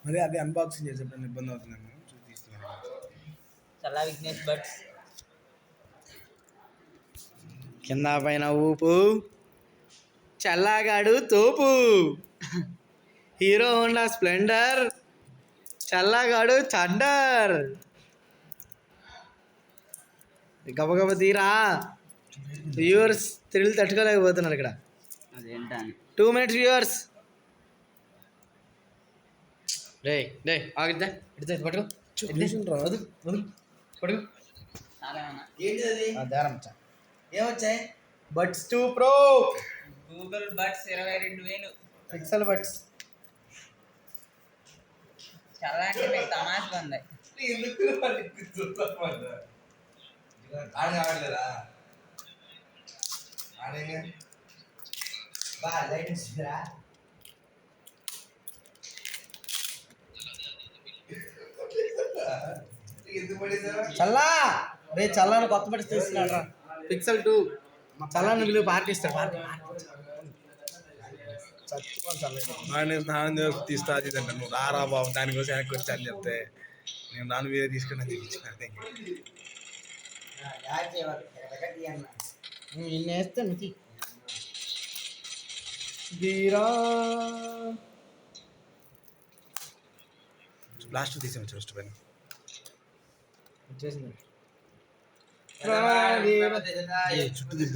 మరి అది అన్బాక్సింగ్ చేసేప్పుడు ఇబ్బంది అవుతుందేమో తీసుకున్నాను. చల్లా విఘ్నేష్ బట్స్ కింద పైన ఊపు, చల్లాగాడు తోపు. హీరో హోండా స్ప్లెండర్, చల్లాగాడు థండర్. గబగబ తీరా. వ్యూవర్స్ థ్రిల్ తట్టుకోలేకపోతున్నారు ఇక్కడ. అదేంటని 2 minutes వ్యూవర్స్. రే రే ఆగిద్దా ఇడితే పట్టుకో పట్టుకో. ఏమొచ్చాయి? Buds 2 Pro, Google buds 22,000 Pixel buds. చాలా అంటే మీకు తమాష ఉంది. చల్లా రే చల్లాను కొత్త బడ్స్ తీసుకున్నాడు రా. పిక్సెల్ 2 చల్లాను వీళ్ళు పార్టీ ఇస్తాడు. నేను స్నానం చేసి తీస్తా అది అంట. నువ్వు రారా బాబు దానికోసం వెనక్కి వచ్చి అని చెప్తే నేను నాన్న వేరే తీసుకుని అని చెప్పించిన. ఇన్నేస్తే మితి దీరా లాస్ట్ తీసాము ఫస్ట్ పైన వచ్చేసింది.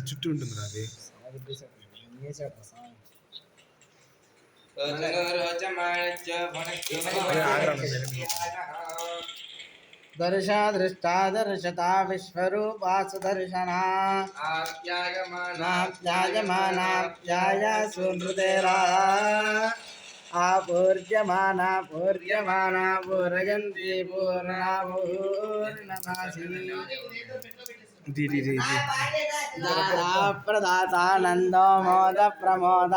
చుట్టూ ఉంటుంది అది. దర్శ దృష్టా దర్శతా విశ్వరూపా సుదర్శనా ధ్యాయమానాధ్యాయ సునృతేరా ఆపూర్యమానా పూర్యమానా పూరయంతి పూర్ణాపూర్ణమాసి ప్రదాత నందో మోద ప్రమోద.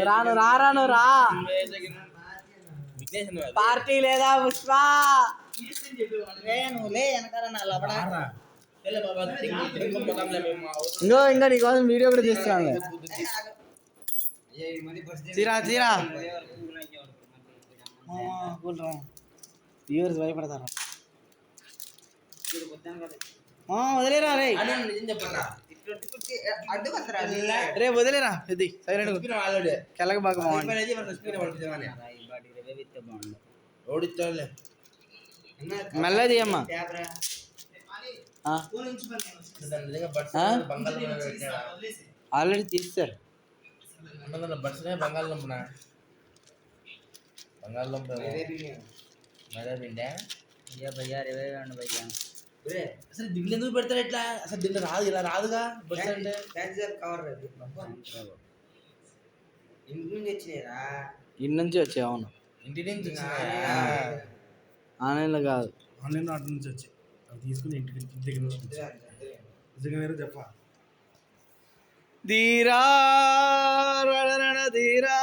రాను రాను రా పార్టీ లేదా పుష్ప? ఇంకో ఇంకా నీకోసం వీడియో కూడా తీస్తున్నాను. తీరా తీరా వ్యూవర్స్ భయపడతారు. వదిలేరా రే రే వదిలేరా ఇది సైలెంట్ కెలక బాగా మెల్లది అమ్మా. ఆల్రెడీ తీస్తారు. బంగాళదుంప భయ్యా 22 భయ్యా. అసలు దీంట్లో ఎందుకు పెడతారు ఎట్లా? అసలు దీంట్లో రాదు, ఇలా రాదుగా బస్ అంటే. ఇంటి నుంచి వచ్చాయి. అవును ఇంటి నుంచి ఆన్లైన్లో కాదు, ఆన్లైన్లో అటు నుంచి వచ్చి అవి తీసుకుని ఇంటికి దగ్గర నుంచి నిజంగా చెప్ప ధీరా ధీరా